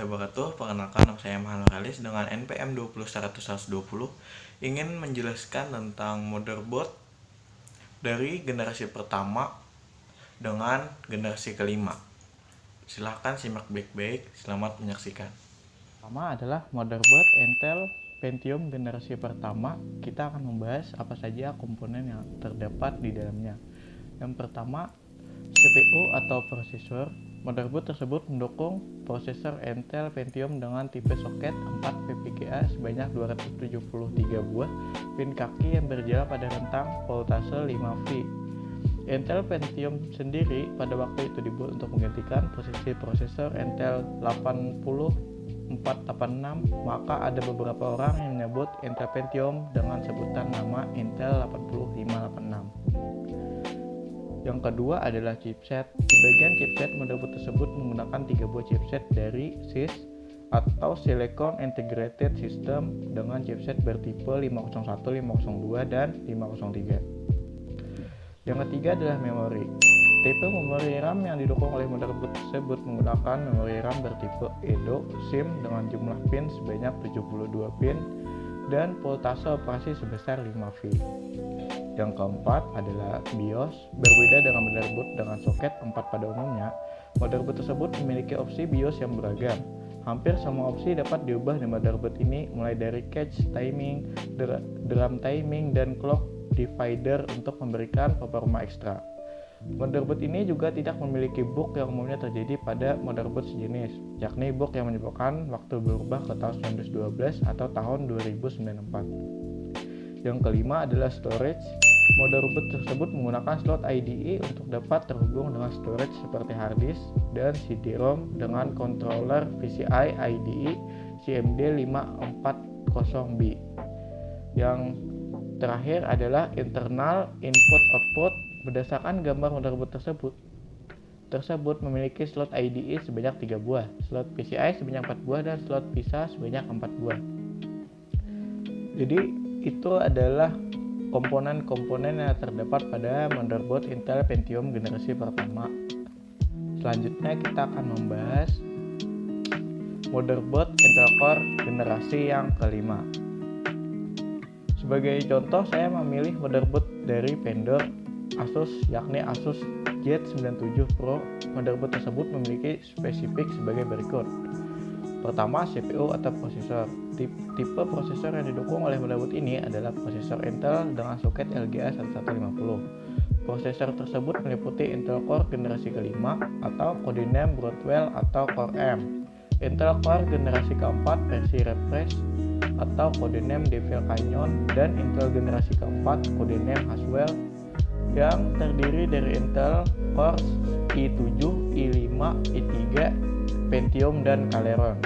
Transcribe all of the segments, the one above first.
wabarakatuh. Perkenalkan, nama saya Muhammad Khalis dengan NPM 2011120 ingin menjelaskan tentang motherboard dari generasi pertama dengan generasi kelima. Silahkan simak baik-baik, selamat menyaksikan. Pertama adalah motherboard Intel Pentium generasi pertama. Kita akan membahas apa saja komponen yang terdapat di dalamnya. Yang pertama, CPU atau prosesor. Motherboard tersebut mendukung prosesor Intel Pentium dengan tipe soket 4 VPGA sebanyak 273 buah pin kaki yang berjalan pada rentang voltase 5V. Intel Pentium sendiri pada waktu itu dibuat untuk menggantikan posisi prosesor Intel 8486, maka ada beberapa orang yang menyebut Intel Pentium dengan sebutan nama Intel 8586. Yang kedua adalah chipset. Di bagian chipset, motherboard tersebut menggunakan 3 buah chipset dari SIS atau Silicon Integrated System dengan chipset bertipe 501, 502, dan 503. Yang ketiga adalah memori. Tipe memori RAM yang didukung oleh motherboard tersebut menggunakan memori RAM bertipe Edo SIM dengan jumlah pin sebanyak 72 pin dan voltase operasi sebesar 5V. Yang keempat adalah BIOS. Berbeda dengan motherboard dengan soket 4 pada umumnya, motherboard tersebut memiliki opsi BIOS yang beragam. Hampir semua opsi dapat diubah di motherboard ini, mulai dari cache timing, drum timing, dan clock divider untuk memberikan performa ekstra. Motherboard ini juga tidak memiliki bug yang umumnya terjadi pada motherboard sejenis, yakni bug yang menyebabkan waktu berubah ke tahun 1912 atau tahun 2094. Yang kelima adalah storage. Motherboard tersebut menggunakan slot IDE untuk dapat terhubung dengan storage seperti hard disk dan CD-ROM dengan controller PCI IDE CMD 540B. Yang terakhir adalah internal input-output. Berdasarkan gambar motherboard tersebut memiliki slot IDE sebanyak 3 buah, slot PCI sebanyak 4 buah, dan slot PISA sebanyak 4 buah. Jadi itu adalah komponen-komponen yang terdapat pada motherboard Intel Pentium generasi pertama. Selanjutnya kita akan membahas motherboard Intel Core generasi yang kelima. Sebagai contoh, saya memilih motherboard dari vendor Asus, yakni Asus Z97 Pro. Motherboard tersebut memiliki spesifik sebagai berikut. Pertama, CPU atau prosesor. Tipe prosesor yang didukung oleh motherboard ini adalah prosesor Intel dengan soket LGA 1150. Prosesor tersebut meliputi Intel Core generasi kelima atau codename Broadwell atau Core M, Intel Core generasi keempat versi Refresh atau codename Devil Canyon, dan Intel generasi keempat codename Haswell yang terdiri dari Intel Core i7, i5, i3, Pentium, dan Celeron.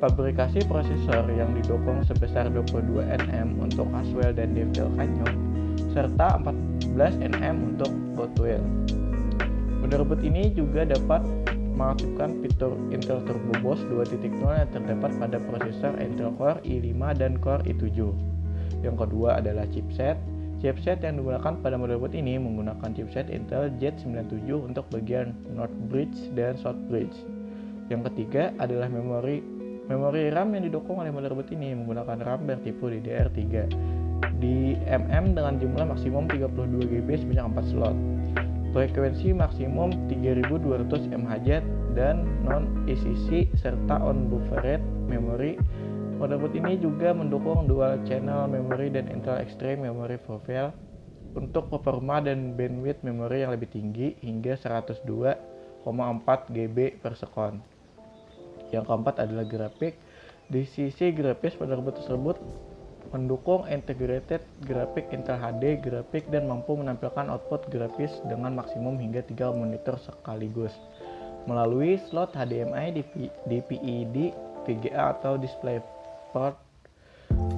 Fabrikasi prosesor yang didukung sebesar 22 Nm untuk Haswell dan Devil Canyon serta 14 Nm untuk Broadwell. Motherboard ini juga dapat mengaktifkan fitur Intel Turbo Boost 2.0 yang terdapat pada prosesor Intel Core i5 dan Core i7. Yang kedua adalah chipset. Chipset yang digunakan pada motherboard ini menggunakan chipset Intel Z97 untuk bagian North Bridge dan South Bridge. Yang ketiga adalah memori. Memori RAM yang didukung oleh motherboard ini menggunakan RAM bertipe DDR3 di MM dengan jumlah maksimum 32 GB sebanyak 4 slot. Frekuensi maksimum 3200 MHz dan non-ECC serta on-buffered memory. Motherboard ini juga mendukung dual channel memory dan Intel Extreme Memory Profile untuk performa dan bandwidth memori yang lebih tinggi hingga 102,4 GB per sekon. Yang keempat adalah grafik. Di sisi grafis, motherboard tersebut mendukung integrated grafik Intel HD grafik dan mampu menampilkan output grafis dengan maksimum hingga 3 monitor sekaligus melalui slot HDMI, DPI-D, VGA atau DisplayPort.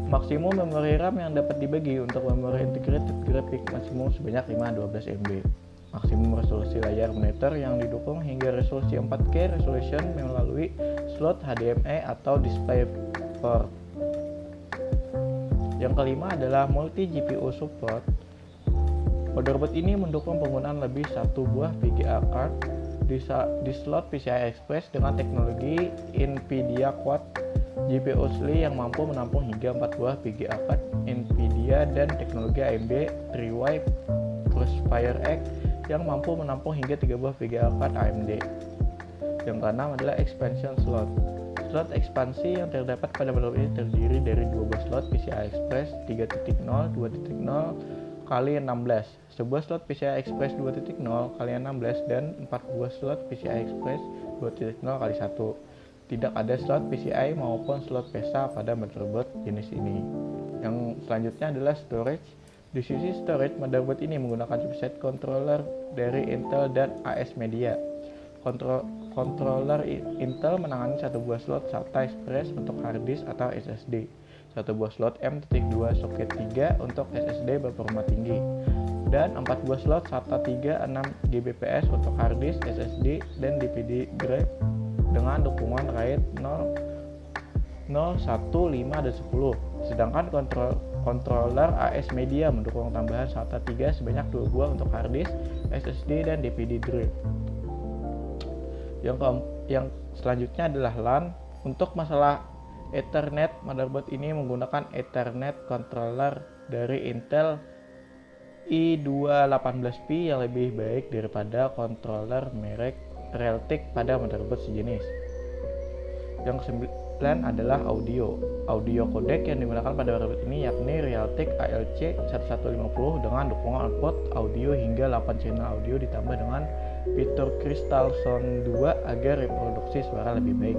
Maksimum memori RAM yang dapat dibagi untuk memori integrated grafik maksimum sebanyak 512 MB. Maksimum resolusi layar monitor yang didukung hingga resolusi 4K resolution melalui slot HDMI atau DisplayPort. Yang kelima adalah multi GPU support. Motherboard ini mendukung penggunaan lebih satu buah VGA card. di slot PCI Express dengan teknologi NVIDIA Quad GPU Sli yang mampu menampung hingga 4 buah VGA card NVIDIA dan teknologi AMD 3Y Crossfire X yang mampu menampung hingga 3 buah VGA card AMD. Yang keenam adalah expansion slot. Slot ekspansi yang terdapat pada motherboard ini terdiri dari 2 buah slot PCI Express 3.0 2.0 kali 16, sebuah slot PCI Express 2.0 kali 16 dan 4 buah slot PCI Express 2.0 kali 1. Tidak ada slot PCI maupun slot PESA pada motherboard jenis ini. Yang selanjutnya adalah storage. Di sisi storage, motherboard ini menggunakan chipset controller dari Intel dan AS Media. Controller Intel menangani satu buah slot SATA Express untuk hard disk atau SSD, satu buah slot M.2 soket 3 untuk SSD berperforma tinggi, dan 4 buah slot SATA 3 6 Gbps untuk hard disk, SSD, dan DVD drive dengan dukungan RAID 0, 1, 5, dan 10. Sedangkan controller AS Media mendukung tambahan SATA 3 sebanyak 2 buah untuk hard disk, SSD, dan DVD drive. Yang selanjutnya adalah LAN. Untuk masalah Ethernet, motherboard ini menggunakan Ethernet controller dari Intel i218P yang lebih baik daripada controller merek Realtek pada motherboard sejenis. Yang kesembilan adalah audio. Audio codec yang digunakan pada motherboard ini yakni Realtek ALC1150 dengan dukungan output audio hingga 8 channel audio ditambah dengan fitur Crystal Sound 2 agar reproduksi suara lebih baik.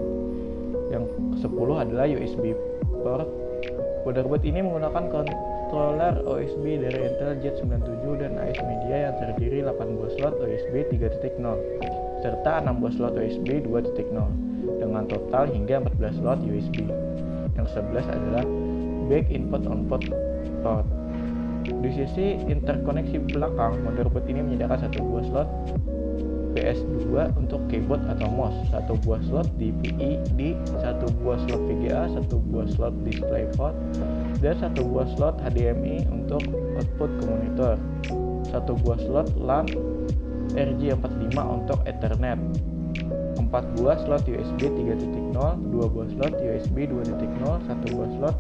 Yang ke-10 adalah USB port. Motherboard ini menggunakan controller USB dari Intel Jet97 dan AS Media yang terdiri 8 buah slot USB 3.0 serta 6 buah slot USB 2.0 dengan total hingga 14 slot USB. Yang ke-11 adalah back input output port. Di sisi interkoneksi belakang, motherboard ini menyediakan satu buah slot PS2 untuk keyboard atau mouse, satu buah slot DVI-D, satu buah slot VGA, satu buah slot DisplayPort, dan satu buah slot HDMI untuk output ke monitor, satu buah slot LAN RJ45 untuk Ethernet, 4 buah slot USB 3.0, 2 buah slot USB 2.0, satu buah slot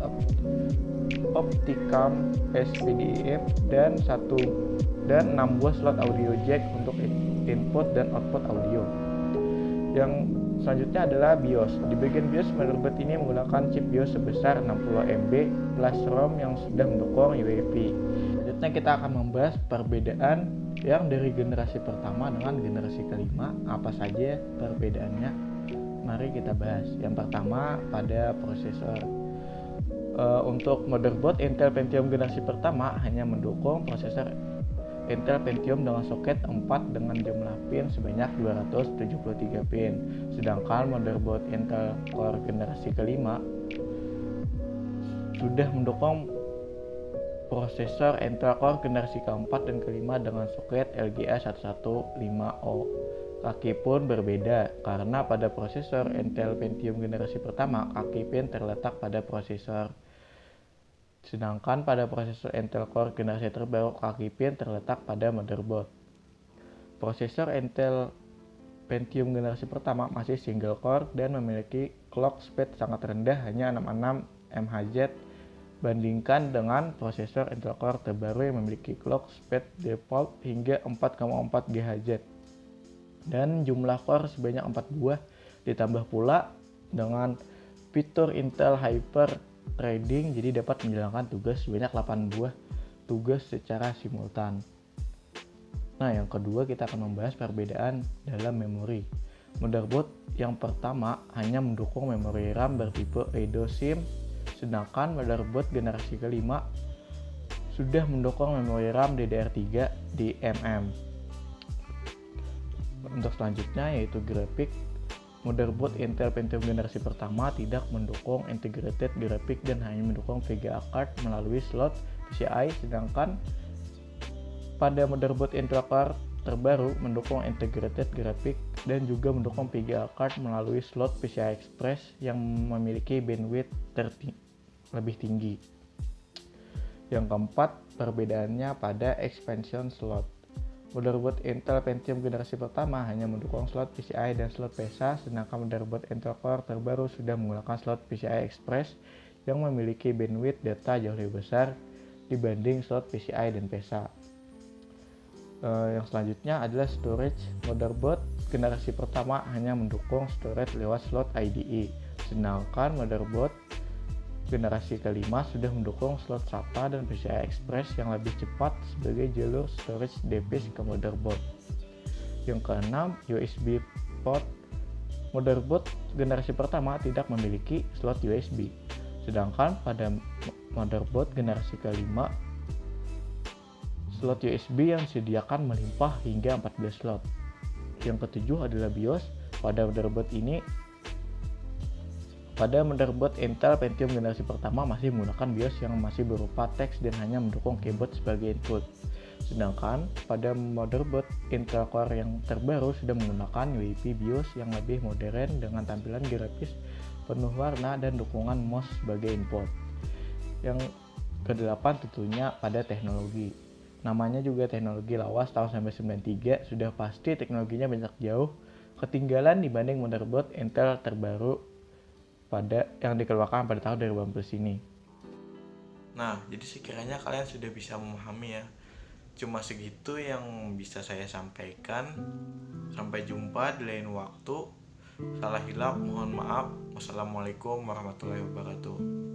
Opticam SPDIF dan 6 buah slot audio jack untuk input dan output audio. Yang selanjutnya adalah BIOS. Di bagian BIOS, motherboard ini menggunakan chip BIOS sebesar 60 MB plus ROM yang sudah mendukung UEFI. Selanjutnya kita akan membahas perbedaan yang dari generasi pertama dengan generasi kelima. Apa saja perbedaannya? Mari kita bahas. Yang pertama pada prosesor. Untuk motherboard Intel Pentium generasi pertama hanya mendukung prosesor Intel Pentium dengan soket 4 dengan jumlah pin sebanyak 273 pin. Sedangkan motherboard Intel Core generasi kelima sudah mendukung prosesor Intel Core generasi keempat dan kelima dengan soket LGA 115O. Kaki pun berbeda karena pada prosesor Intel Pentium generasi pertama kaki pin terletak pada prosesor. Sedangkan pada prosesor Intel Core generasi terbaru kaki pin terletak pada motherboard. Prosesor Intel Pentium generasi pertama masih single core dan memiliki clock speed sangat rendah, hanya 66 MHz, bandingkan dengan prosesor Intel Core terbaru yang memiliki clock speed default hingga 4,4 GHz dan jumlah core sebanyak 4 buah, ditambah pula dengan fitur Intel Hyper Threading, jadi dapat menjalankan tugas sebanyak 8 buah tugas secara simultan. Nah, yang kedua kita akan membahas perbedaan dalam memori. Motherboard yang pertama hanya mendukung memori RAM bertipe eDOSIM, sedangkan motherboard generasi kelima sudah mendukung memori RAM DDR3 DMM. Untuk selanjutnya yaitu grafik. Motherboard Intel Pentium generasi pertama tidak mendukung integrated graphic dan hanya mendukung VGA card melalui slot PCI, sedangkan pada motherboard Intel Core terbaru mendukung integrated graphic dan juga mendukung VGA card melalui slot PCI Express yang memiliki bandwidth lebih tinggi. Yang keempat, perbedaannya pada expansion slot. Motherboard Intel Pentium generasi pertama hanya mendukung slot PCI dan slot PESA, sedangkan motherboard Intel Core terbaru sudah menggunakan slot PCI Express yang memiliki bandwidth data jauh lebih besar dibanding slot PCI dan PESA. Yang selanjutnya adalah storage. Motherboard generasi pertama hanya mendukung storage lewat slot IDE, sedangkan motherboard generasi kelima sudah mendukung slot SATA dan PCI Express yang lebih cepat sebagai jalur storage device ke motherboard. Yang keenam, USB port. Motherboard generasi pertama tidak memiliki slot USB, sedangkan pada motherboard generasi kelima slot USB yang disediakan melimpah hingga 14 slot. Yang ketujuh adalah BIOS. Pada motherboard Intel Pentium generasi pertama masih menggunakan BIOS yang masih berupa teks dan hanya mendukung keyboard sebagai input. Sedangkan pada motherboard Intel Core yang terbaru sudah menggunakan UEFI BIOS yang lebih modern dengan tampilan grafis penuh warna dan dukungan mouse sebagai input. Yang kedelapan tentunya pada teknologi. Namanya juga teknologi lawas tahun 1993, sudah pasti teknologinya banyak jauh ketinggalan dibanding motherboard Intel terbaru yang dikeluarkan pada tahun 2018 ini. Nah, jadi sekiranya kalian sudah bisa memahami ya. Cuma segitu yang bisa saya sampaikan. Sampai jumpa di lain waktu. Salah hilap mohon maaf. Wassalamualaikum warahmatullahi wabarakatuh.